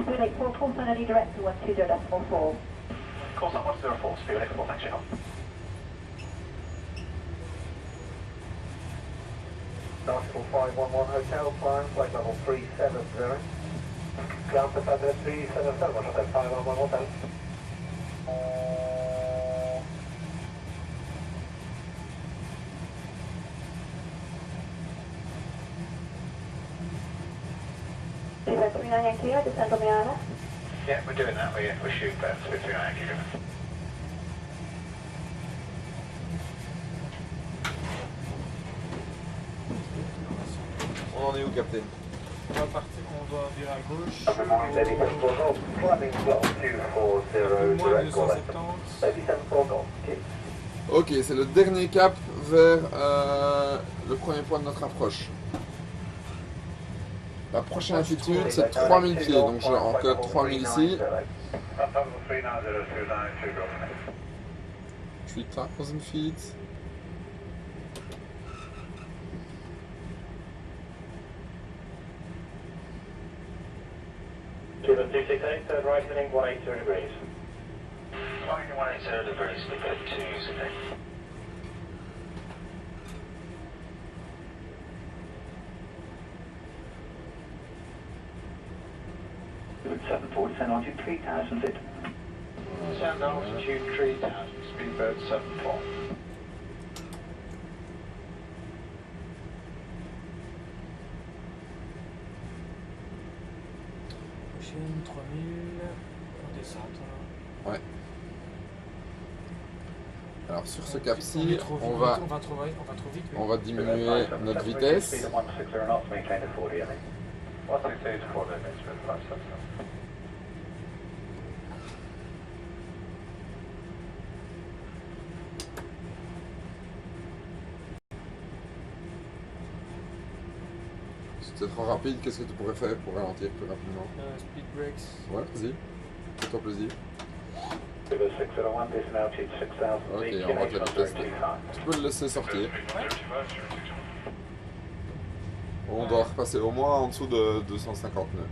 Spirit 4, course on any direct to 120.4. Course on 104, Spirit 4, thanks, Jacob. Nautical 511 Hotel, flying flight level 370. Ground to 377, Hotel 511 Hotel. Spirit 39 Yankee, descend on the island. Yeah, we're doing that, we're shooting that, Spirit 39 Yankee. On en est où, Captain? On va partir, on doit virer à gauche. Moins 270. Ok, c'est le dernier cap vers le premier point de notre approche. La prochaine altitude, c'est 3000 pieds, donc j'ai encore 3000 ici. Je suis 1000 feet. Kilo 268, third right heading 180 degrees. Flying 180 degrees, speed at 260. Good 74, descend altitude 3000 feet. Descend altitude 3000, speedbird 74. Prochaine 3000. On descend. Ouais. Alors sur ce cap-ci, on va trop vite. Oui. on va diminuer notre vitesse. Si c'est trop rapide, qu'est-ce que tu pourrais faire pour ralentir plus rapidement? Speed breaks. Ouais, vas-y. Fais-toi plaisir. Ok, on va te la vitesse. Tu peux le laisser sortir. On doit repasser au moins en dessous de 250 nœuds.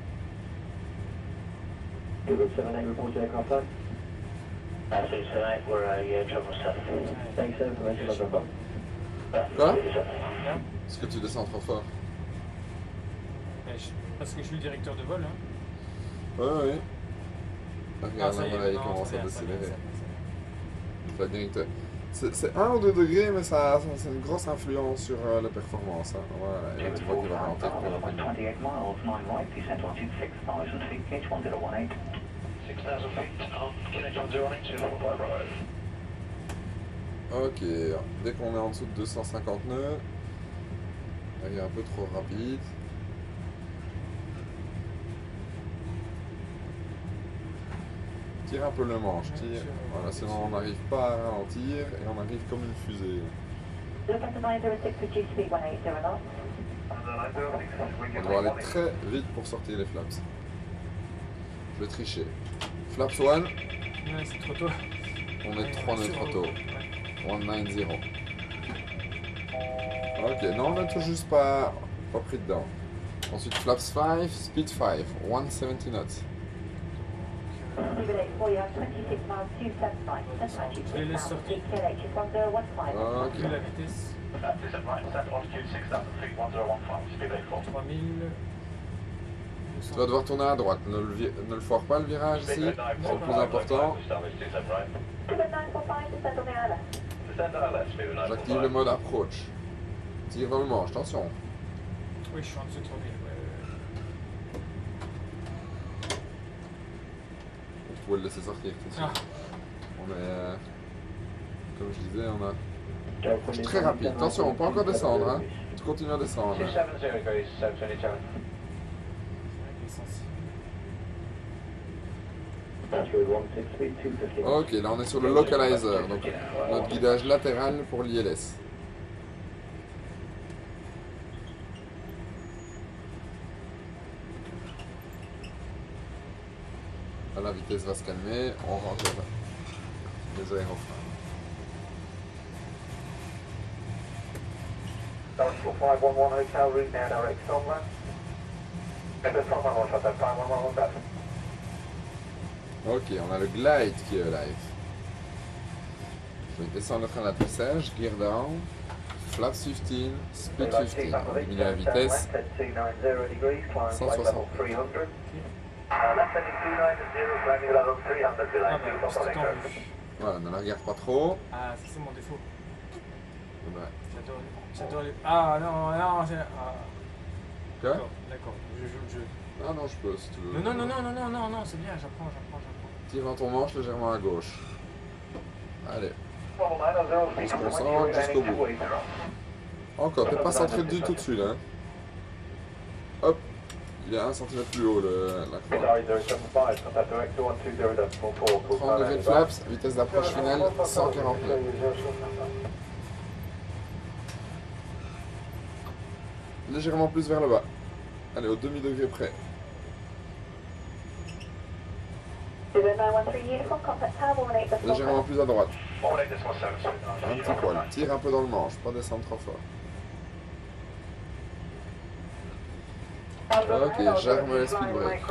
Quoi? Est-ce que tu descends trop fort? Parce que je suis le directeur de vol. Hein. Ouais. Regarde, ça y est, voilà, il non, commence c'est à bien, décélérer. c'est Le directeur. C'est 1 ou 2 degrés, mais ça c'est une grosse influence sur la performance. Hein. Voilà, et tu vois qu'il va ralentir plus rapidement. 28 miles, 9 right, descend altitude 6000 feet, gauge 1018. 6000 feet, gauge 1018, 245. Ok, dès qu'on est en dessous de 250 nœuds, il est un peu trop rapide. Tire un peu le manche, tire. Voilà, sinon on n'arrive pas à ralentir et on arrive comme une fusée. On doit aller très vite pour sortir les flaps. Je vais tricher. Flaps 1, Ouais, c'est trop tôt. on est 3 nœuds trop tôt. 190. Ok, non, on n'a tout juste pas pris dedans. Ensuite, flaps 5, speed 5, 170 knots. Je les laisse sortir. Ok. Plus la vitesse. 3000. Tu vas devoir tourner à droite. Ne le foire pas le virage ici. C'est le plus important. J'active le mode approach. Tire dans le manche, attention. Oui, je suis en dessous de 3000. Vous pouvez le laisser sortir tout de suite. On est... comme je disais, on a... Je suis très rapide. Attention, on peut encore descendre. Hein. Tu continues à descendre. Ok, là on est sur le localizer. Donc notre guidage latéral pour l'ILS. Là, la vitesse va se calmer, on rentre les aérofreins. Nautical 511 Hotel, route now direct Somewhere. If it's 511 Hotel, 511 Hotel. Ok, on a le glide qui est live. Je vais descendre le train d'atterrissage, gear down, flaps 15, speed 15. On diminue la vitesse. 160. Voilà, ne la regarde pas trop. Ah, ça c'est mon défaut. Ouais. J'adore les... Ah non, c'est... Ah. Quoi? D'accord, je joue le jeu. Ah non, je peux si tu veux. Non, c'est bien, j'apprends. Tire dans ton manche légèrement à gauche. Allez. On se concentre jusqu'au bout. Encore, t'es pas centré du tout dessus là. Hop. Il est 1 cm plus haut la croix. 30 degrés de flaps, vitesse d'approche finale 140 nœuds. Légèrement plus vers le bas. Allez, au demi-degré près. Légèrement plus à droite. Un petit poil. Tire un peu dans le manche, pas descendre trop fort. Ok, j'arme les speed brake.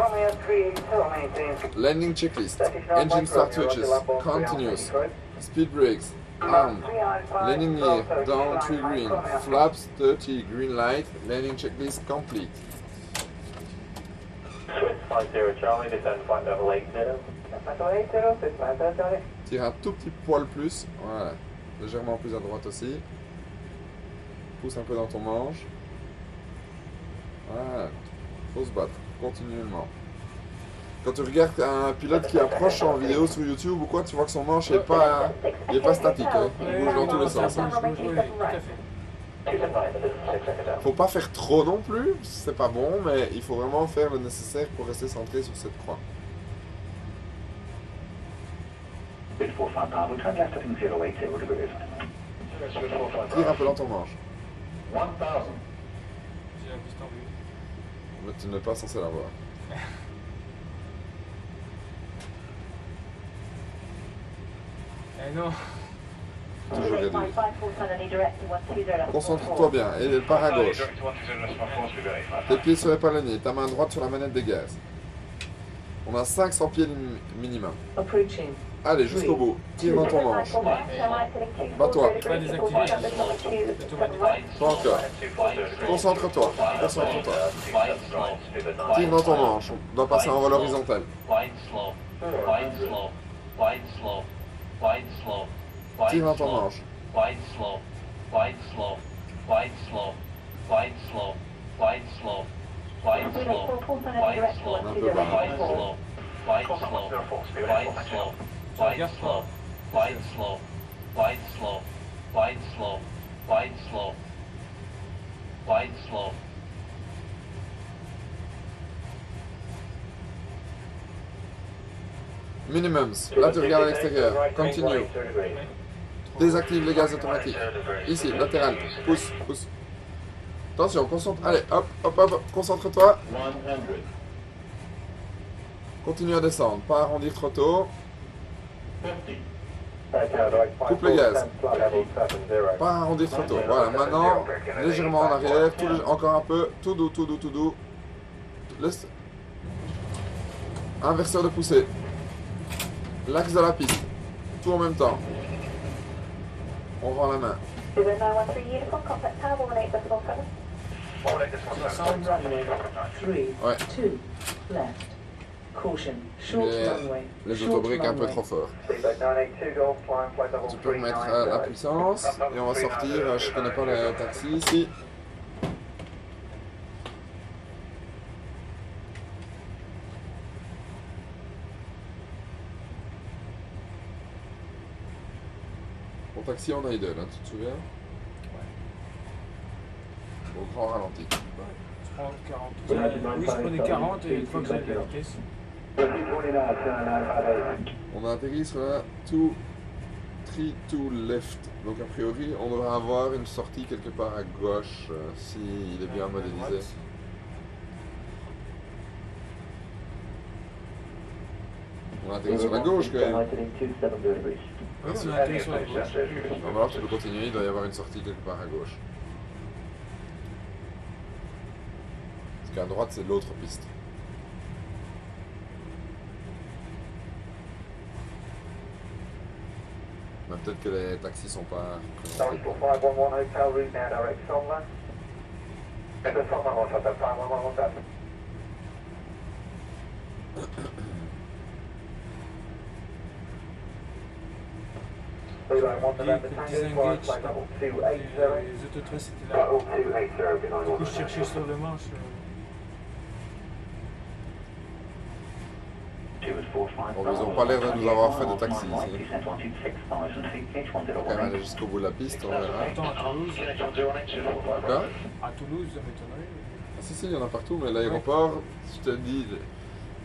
Landing checklist. Engine start switches. Continuous. Speed brakes. Armed. Landing gear. Down 3 green. Flaps 30. Green light. Landing checklist complete. Tire un tout petit poil plus. Voilà. Légèrement plus à droite aussi. Pousse un peu dans ton manche. Voilà. Faut se battre. Continuellement. Quand tu regardes un pilote qui approche en vidéo sur YouTube ou quoi, tu vois que son manche n'est pas statique. Hein. Il bouge dans tous les sens. Hein. Oui, tout à fait. Faut pas faire trop non plus, c'est pas bon, mais il faut vraiment faire le nécessaire pour rester centré sur cette croix. Tire un peu dans ton manche. J'ai la piste en vue. Mais tu n'es pas censé l'avoir. Eh non. Toujours réduit. Concentre-toi bien, et le part à gauche. Tes pieds sur les palonniers, ta main droite sur la manette des gaz. On a 500 pieds minimum. Allez, jusqu'au bout. Tire dans ton manche. Bats-toi. Pas désactivé. Pas encore. Concentre-toi. Concentre-toi. Tire dans ton manche. On doit passer en vol horizontal. Tire dans ton manche. Un peu bas. Minimums. Là, tu regardes à l'extérieur. Continue. Désactive les gaz automatiques. Ici, latéral. Pousse, pousse. Attention, concentre. Allez, hop, hop, hop. Concentre-toi. Continue à descendre. Pas arrondir trop tôt. Coupe les gaz. Pas arrondir trop tôt. Voilà, maintenant, légèrement en arrière. Encore un peu. Tout doux, tout doux, tout doux. Inverseur de poussée. L'axe de la piste. Tout en même temps. On rend la main. Ouais. Les autobriques un peu trop fort. Tu peux remettre la puissance et on va sortir. Je connais pas le taxi ici. Au taxi on a idle, hein, tu te souviens? Ouais. Au grand ralenti. Je prends 40. Oui, je prenais 40 et une fois que j'ai la vitesse. On a atterri sur la 232 left. Donc a priori, on devrait avoir une sortie quelque part à gauche, s'il est bien modélisé. On a atterri sur la gauche quand même. Oui, on a atterri sur la gauche. Bon, alors tu peux continuer, il doit y avoir une sortie quelque part à gauche. Parce qu'à droite, c'est l'autre piste. Mais peut-être que les taxis sont pas... Norwich 511 Hotel, route now direct Sonla. It's Sonla Hotel, 511 Hotel. Reline 1 November Tango, flight level 280. Les autotrains c'était là. Level 280, good night. Du coup, je cherchais sur le manche. Bon, ils ont pas l'air de nous avoir fait de taxi ici. On va aller jusqu'au bout de la piste, on verra. Attends, à Toulouse. Quoi? À Toulouse, ça m'étonnerait. Ah, si, il y en a partout, mais l'aéroport, je te dis,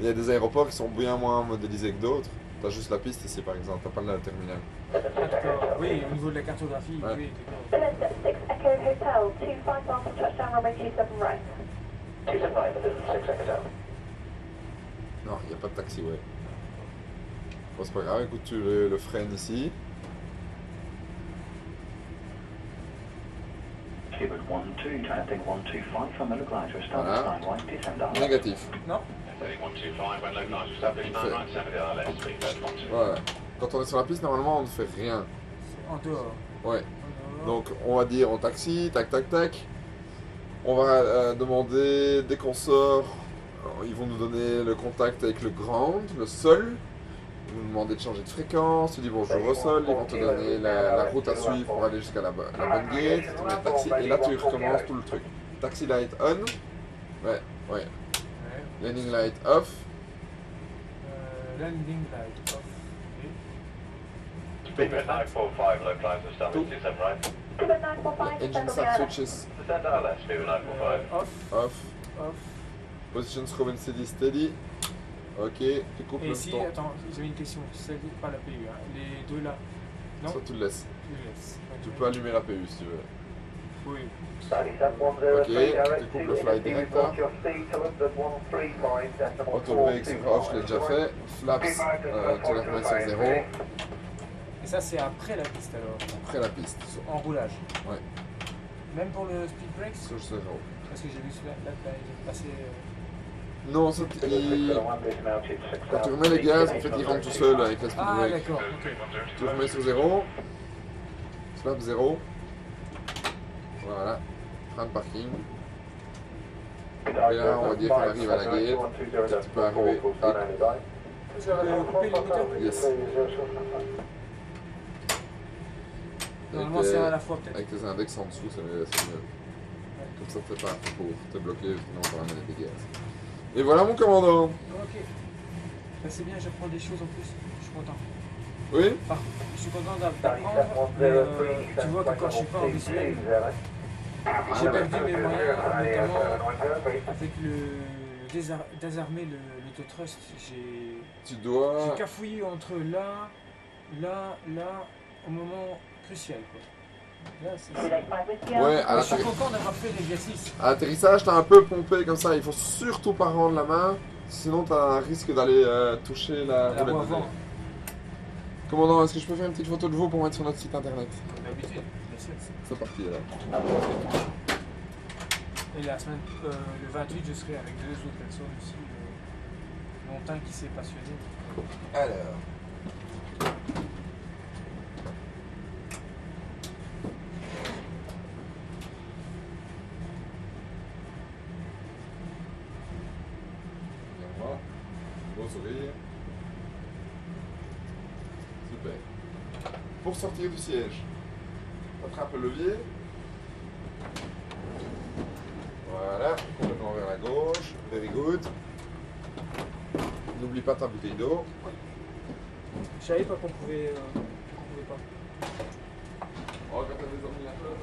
il y a des aéroports qui sont bien moins modélisés que d'autres. T'as juste la piste ici par exemple, t'as pas le terminal. Ah, d'accord. Oui, au niveau de la cartographie, Ouais. oui, d'accord. Delta 6 Echo Hotel, 251 for touchdown runway 27 right. 279, this is 6 Echo. Non, il n'y a pas de taxiway. Bon, c'est pas grave, écoute, tu le freines ici. Voilà. Négatif. Non? Voilà. Quand on est sur la piste, normalement, on ne fait rien. C'est en dehors. Ouais. En dehors. Donc, on va dire en taxi, tac, tac, tac. On va demander, dès qu'on sort, ils vont nous donner le contact avec le ground, le sol. Ils vont nous demander de changer de fréquence. Tu dis bonjour au sol. Ils vont te donner la route à suivre pour aller jusqu'à la bonne gate. Tu mets le taxi et là, tu recommences tout le truc. Taxi light on. Ouais, ouais. Ouais. Landing light off. Landing light off. Speed 945, localize the Stamford 27 right. Cuba 945, Engine descend on start the switches Descend out left, Speed 945. Off. off. Off. Position scroll and steady. Ok, tu coupes Et le si, temps. attends, j'avais une question. Celle pas la PU, hein. Les deux là. Non? Ça, tu le laisses. Tu les laisses. Tu peux allumer la PU si tu veux. Oui. 9710, direct tu coupes to le flight Indy, direct, report là. your speed to London 135, Auto brake sur off, je l'ai déjà fait. Flaps, tu les remets sur 0. Et ça, c'est après la piste alors. Après la piste, En roulage. Ouais. Même pour le speed break? sur 0. Parce que j'ai vu celui-là, là, il est passé. Non, ça, quand tu remets les gaz, en fait, il rentre tout seul avec la speed Ah, brake. d'accord, ok. Tu remets sur 0. Flap 0. Voilà. Frein de parking. Et là, on va dire qu'on arrive à la gate. Tu peux arriver. Tu peux couper le moteur? Yes. Normalement, c'est à la fois peut-être. Avec tes index en dessous, c'est mieux. Comme ça, t'es pas pour te bloquer, sinon on va ramener des gaz. Et voilà mon commandant. Ok. Ben, c'est bien, j'apprends des choses en plus. Je suis content. Oui? Enfin, je suis content d'apprendre. Mais tu vois que quand je suis pas en visuel, j'ai perdu mes moyens, notamment avec le désarmer l'autotrust. Tu J'ai dois... cafouillé entre là, au moment crucial. Quoi. Là, Ouais, à je suis content d'avoir fait l'exercice. l'atterrissage, t'as un peu pompé comme ça. Il faut surtout pas rendre la main, sinon t'as un risque d'aller toucher la La roulette voie de avant. Commandant, est-ce que je peux faire une petite photo de vous pour mettre sur notre site internet? Comme d'habitude, bien sûr. C'est parti alors. Et la semaine, le 28, je serai avec deux autres personnes aussi. Longtemps qui s'est passionné. Alors. Voilà. Beau sourire. Super. Pour sortir du siège, attrape le levier. Voilà, complètement vers la gauche. Very good. N'oublie pas ta bouteille d'eau. Je savais pas qu'on pouvait pas. Oh, quand t'as des ordinateurs,